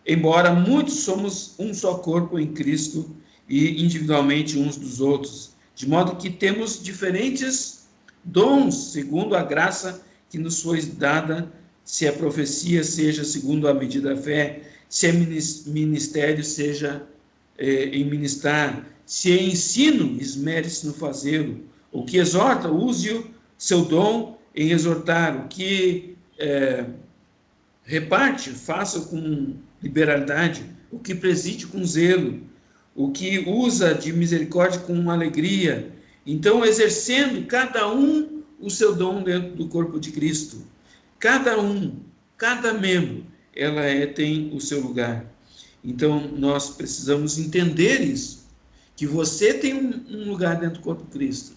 embora muitos, somos um só corpo em Cristo, e individualmente uns dos outros, de modo que temos diferentes dons, segundo a graça que nos foi dada, se é profecia, seja segundo a medida da fé, se é ministério, seja em ministrar, se é ensino, esmere-se no fazê-lo, o que exorta, use o seu dom em exortar, o que reparte, faça com liberalidade, o que preside com zelo, o que usa de misericórdia com alegria. Então, exercendo cada um o seu dom dentro do corpo de Cristo. Cada um, cada membro, ela tem o seu lugar. Então, nós precisamos entender isso, que você tem um lugar dentro do corpo de Cristo.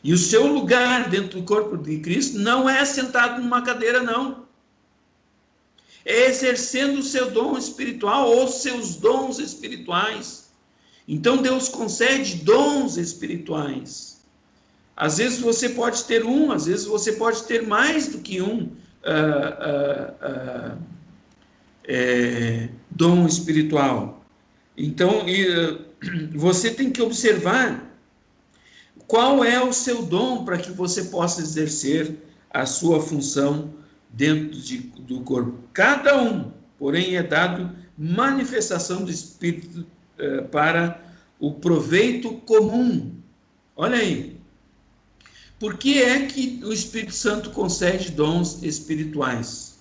E o seu lugar dentro do corpo de Cristo não é sentado numa cadeira, não. É exercendo o seu dom espiritual ou seus dons espirituais. Então, Deus concede dons espirituais. Às vezes você pode ter um, às vezes você pode ter mais do que um dom espiritual. Então, você tem que observar qual é o seu dom para que você possa exercer a sua função dentro do corpo. Cada um, porém, é dado manifestação do Espírito para o proveito comum. Olha aí. Por que é que o Espírito Santo concede dons espirituais?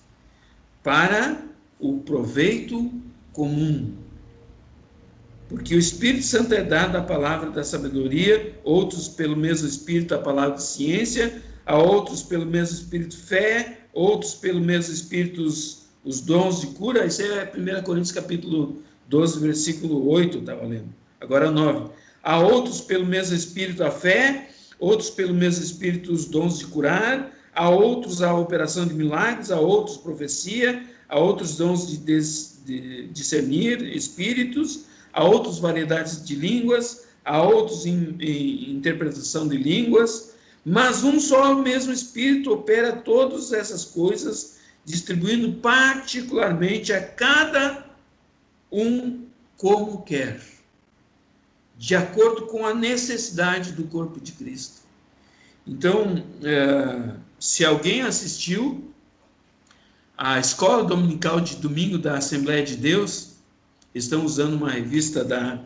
Para o proveito comum. Porque o Espírito Santo é dado a palavra da sabedoria, outros pelo mesmo Espírito a palavra de ciência, a outros pelo mesmo Espírito fé, outros pelo mesmo Espírito os dons de cura. Isso é 1 Coríntios capítulo 12, versículo 8, estava lendo. Agora 9. A outros pelo mesmo Espírito a fé, outros pelo mesmo Espírito os dons de curar, a outros a operação de milagres, a outros profecia, a outros dons de discernir espíritos, a outros variedades de línguas, a outros em interpretação de línguas, mas um só mesmo Espírito opera todas essas coisas, distribuindo particularmente a cada um como quer, de acordo com a necessidade do corpo de Cristo. Então, se alguém assistiu à escola dominical de domingo da Assembleia de Deus, estão usando uma revista da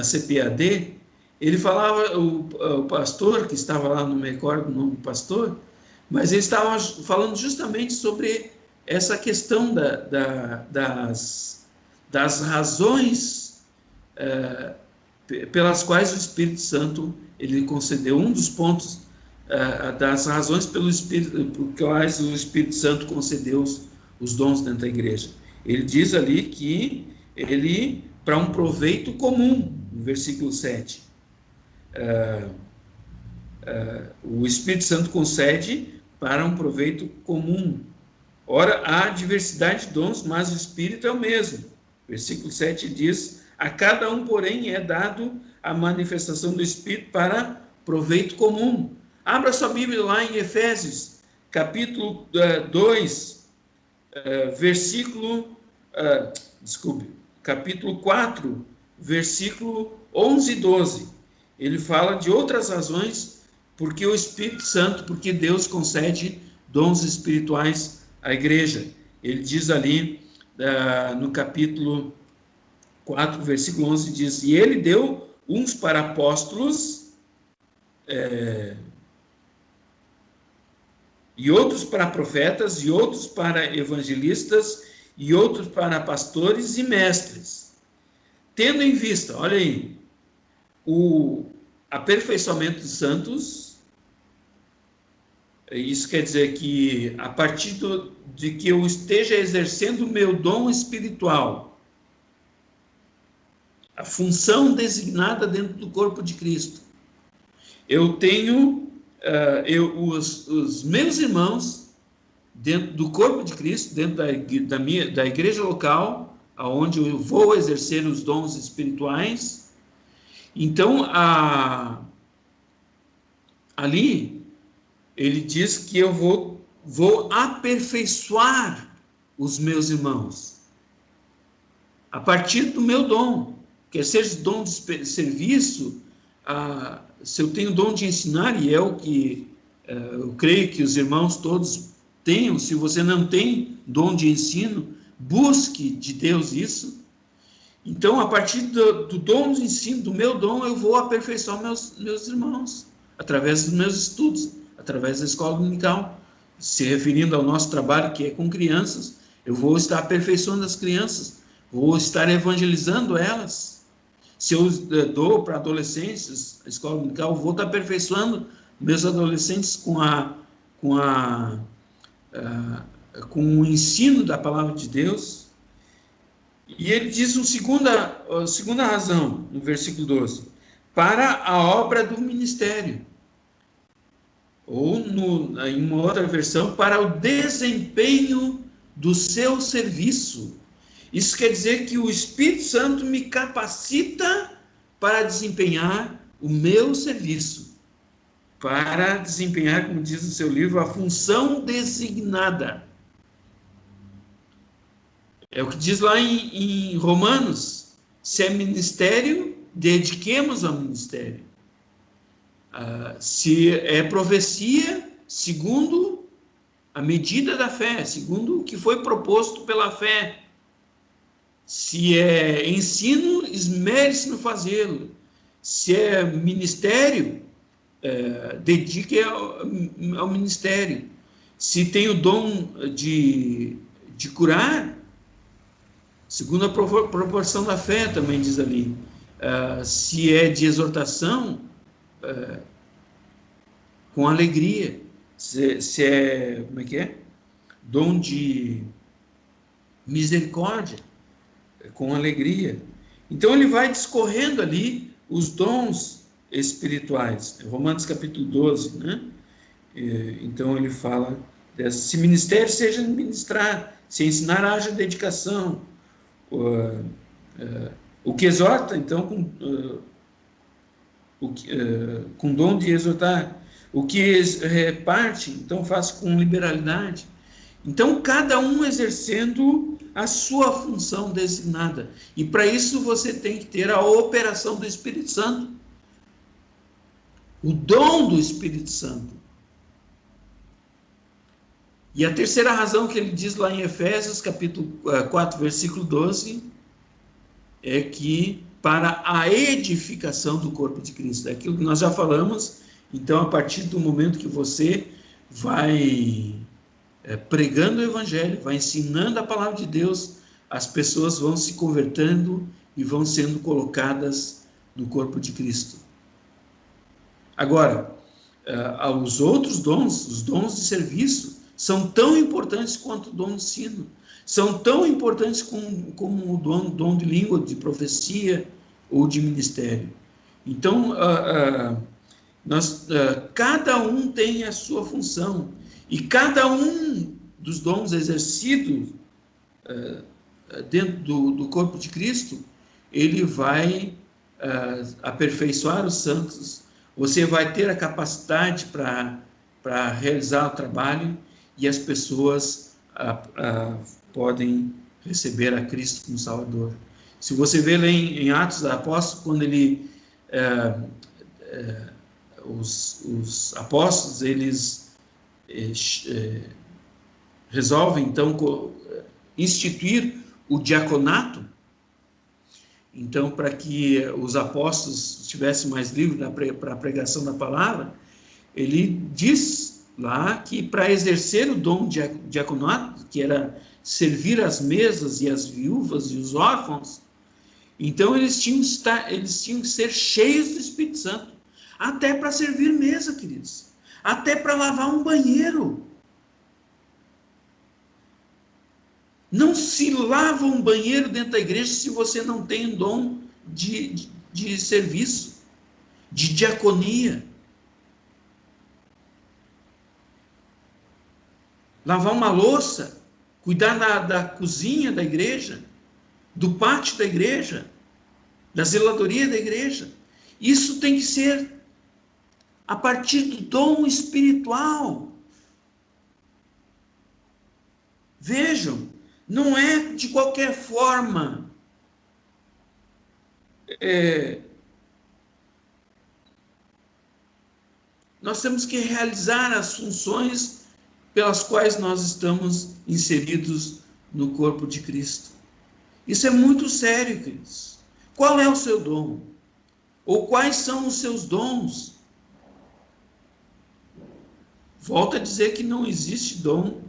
CPAD, ele falava, o pastor que estava lá, não me recordo o nome do pastor, mas ele estava falando justamente sobre essa questão das razões pelas quais o Espírito Santo ele concedeu. Um dos pontos das razões por quais o Espírito Santo concedeu os dons dentro da igreja. Ele diz ali que ele, para um proveito comum, no versículo 7. O Espírito Santo concede para um proveito comum. Ora, há diversidade de dons, mas o Espírito é o mesmo. Versículo 7 diz: a cada um, porém, é dado a manifestação do Espírito para proveito comum. Abra sua Bíblia lá em Efésios, capítulo 2, capítulo 4, versículo 11 e 12. Ele fala de outras razões porque o Espírito Santo, porque Deus concede dons espirituais à igreja. Ele diz ali, no capítulo 4, versículo 11, diz: e ele deu uns para apóstolos, e outros para profetas, e outros para evangelistas, e outros para pastores e mestres, tendo em vista, olha aí, o aperfeiçoamento dos santos. Isso quer dizer que a partir de que eu esteja exercendo o meu dom espiritual, a função designada dentro do corpo de Cristo, eu tenho os meus irmãos dentro do corpo de Cristo, dentro da igreja local, aonde eu vou exercer os dons espirituais. Então, ali, ele diz que eu vou aperfeiçoar os meus irmãos a partir do meu dom, quer seja dom de serviço, se eu tenho dom de ensinar, e é o que eu creio que os irmãos todos tenham. Se você não tem dom de ensino, busque de Deus isso. Então, a partir do dom de ensino, do meu dom, eu vou aperfeiçoar meus irmãos, através dos meus estudos, através da escola dominical. Se referindo ao nosso trabalho, que é com crianças, eu vou estar aperfeiçoando as crianças, vou estar evangelizando elas. Se eu dou para adolescentes a escola dominical, eu vou estar aperfeiçoando meus adolescentes com o ensino da palavra de Deus. E ele diz a segunda razão, no versículo 12: para a obra do ministério. Ou, em uma outra versão, para o desempenho do seu serviço. Isso quer dizer que o Espírito Santo me capacita para desempenhar o meu serviço, para desempenhar, como diz no seu livro, a função designada. É o que diz lá em Romanos: se é ministério, dediquemos ao ministério. Se é profecia, segundo a medida da fé, segundo o que foi proposto pela fé. Se é ensino, esmere-se no fazê-lo. Se é ministério, dedique ao ministério. Se tem o dom de curar, segundo a proporção da fé, também diz ali. Se é de exortação, com alegria. Se é, como é que é? Dom de misericórdia, com alegria. Então ele vai discorrendo ali os dons espirituais. Romanos capítulo 12, né? Então ele fala se ministério, seja ministrar, se ensinar, haja dedicação. O que exorta, então, com dom de exortar. O que reparte, então, faça com liberalidade. Então, cada um exercendo a sua função designada. E para isso você tem que ter a operação do Espírito Santo, o dom do Espírito Santo. E a terceira razão que ele diz lá em Efésios, capítulo 4, versículo 12, é que para a edificação do corpo de Cristo. É aquilo que nós já falamos. Então, a partir do momento que você vai pregando o Evangelho, vai ensinando a palavra de Deus, as pessoas vão se convertendo e vão sendo colocadas no corpo de Cristo. Agora, os outros dons, os dons de serviço, são tão importantes quanto o dom de ensino, são tão importantes como o dom de língua, de profecia ou de ministério. Então, cada um tem a sua função, e cada um dos dons exercidos dentro do corpo de Cristo, ele vai aperfeiçoar os santos. Você vai ter a capacidade para realizar o trabalho, e as pessoas podem receber a Cristo como Salvador. Se você vê lá em Atos dos Apóstolos, quando os apóstolos, eles resolvem, então, instituir o diaconato, então, para que os apóstolos estivessem mais livres para a pregação da palavra, ele diz lá que para exercer o dom de diaconato, que era servir as mesas e as viúvas e os órfãos, então eles tinham que ser cheios do Espírito Santo, até para servir mesa, queridos, até para lavar um banheiro. Não se lava um banheiro dentro da igreja se você não tem dom de serviço, de diaconia. Lavar uma louça, cuidar da cozinha da igreja, do pátio da igreja, da zeladoria da igreja. Isso tem que ser a partir do dom espiritual. Vejam, não é de qualquer forma. Nós temos que realizar as funções pelas quais nós estamos inseridos no corpo de Cristo. Isso é muito sério, queridos. Qual é o seu dom? Ou quais são os seus dons? Volto a dizer que não existe dom,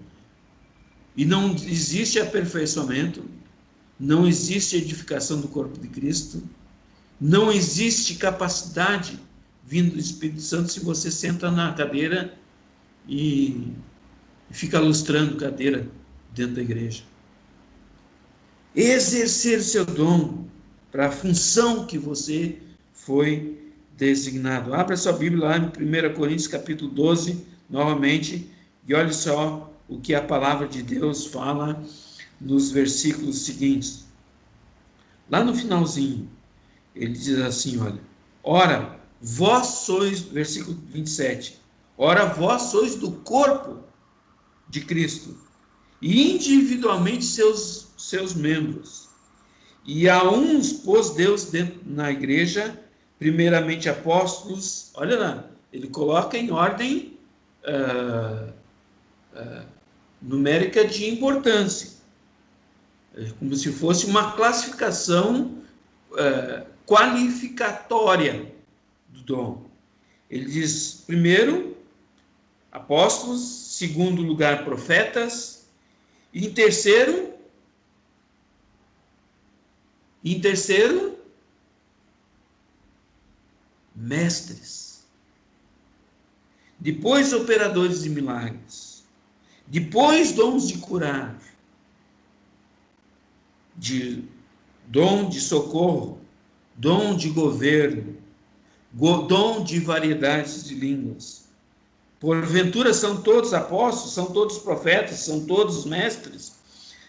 e não existe aperfeiçoamento, não existe edificação do corpo de Cristo, não existe capacidade vindo do Espírito Santo se você senta na cadeira e fica lustrando cadeira dentro da igreja. Exercer seu dom para a função que você foi designado. Abra sua Bíblia lá em 1 Coríntios capítulo 12, novamente, e olhe só o que a palavra de Deus fala nos versículos seguintes. Lá no finalzinho, ele diz assim, olha, ora, vós sois, versículo 27, ora, vós sois do corpo de Cristo, e individualmente seus membros. E a uns pôs Deus na igreja, primeiramente apóstolos, olha lá, ele coloca em ordem numérica de importância, como se fosse uma classificação qualificatória do dom. Ele diz, primeiro, apóstolos, segundo lugar, profetas, e em terceiro, mestres. Depois, operadores de milagres. Depois, dons de curar, dom de socorro, dom de governo, dom de variedades de línguas. Porventura são todos apóstolos, são todos profetas, são todos mestres,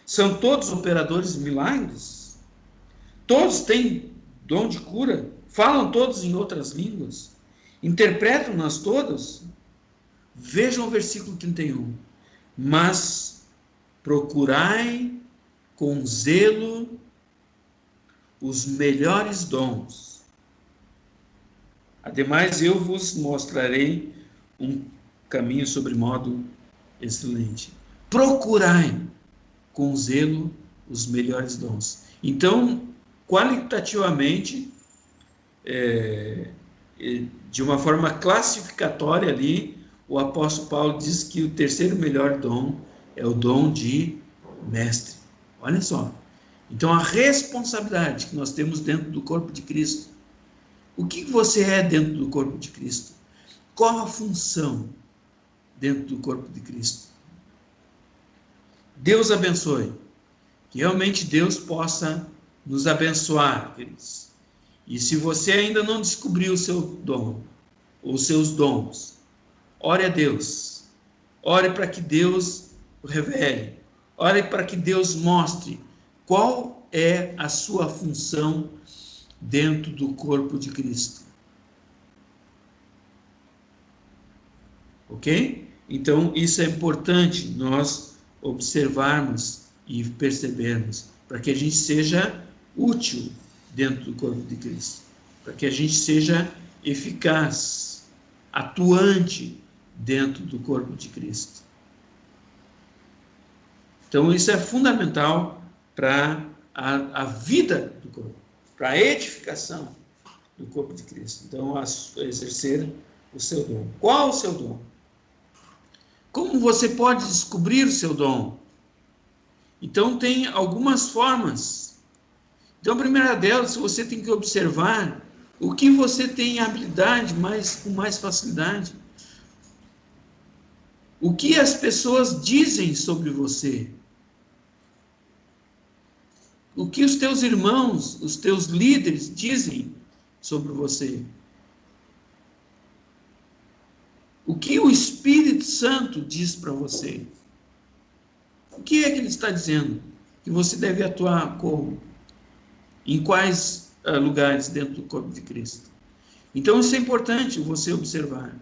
são todos operadores de milagres? Todos têm dom de cura? Falam todos em outras línguas? Interpretam-nas todas? Vejam o versículo 31. Mas procurai com zelo os melhores dons. Ademais, eu vos mostrarei um caminho sobre modo excelente. Procurai com zelo os melhores dons. Então, qualitativamente, de uma forma classificatória ali, o apóstolo Paulo diz que o terceiro melhor dom é o dom de mestre. Olha só. Então, a responsabilidade que nós temos dentro do corpo de Cristo. O que você é dentro do corpo de Cristo? Qual a função dentro do corpo de Cristo? Deus abençoe. Que realmente Deus possa nos abençoar, queridos. E se você ainda não descobriu o seu dom, os seus dons, ore a Deus. Ore para que Deus o revele. Ore para que Deus mostre qual é a sua função dentro do corpo de Cristo. Ok? Então, isso é importante nós observarmos e percebermos, para que a gente seja útil dentro do corpo de Cristo, para que a gente seja eficaz, atuante dentro do corpo de Cristo. Então, isso é fundamental para a vida do corpo, para a edificação do corpo de Cristo. Então, exercer o seu dom. Qual o seu dom? Como você pode descobrir o seu dom? Então, tem algumas formas. Então, a primeira delas, você tem que observar o que você tem habilidade com mais facilidade. O que as pessoas dizem sobre você? O que os teus irmãos, os teus líderes dizem sobre você? O que o Espírito Santo diz para você? O que é que ele está dizendo? Que você deve atuar como? Em quais lugares dentro do corpo de Cristo? Então, isso é importante você observar.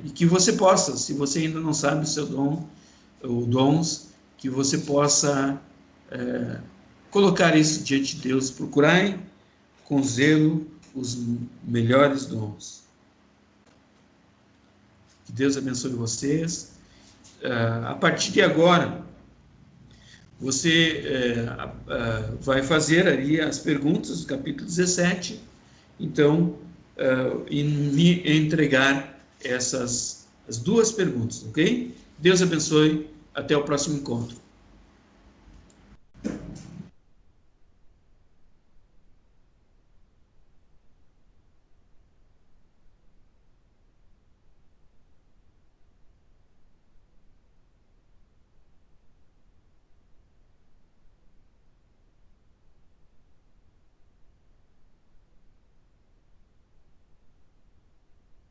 E que você possa, se você ainda não sabe o seu dom, ou dons, que você possa colocar isso diante de Deus. Procurai com zelo os melhores dons. Que Deus abençoe vocês. A partir de agora, você vai fazer ali as perguntas do capítulo 17, então, e me entregar as duas perguntas, ok? Deus abençoe, até o próximo encontro.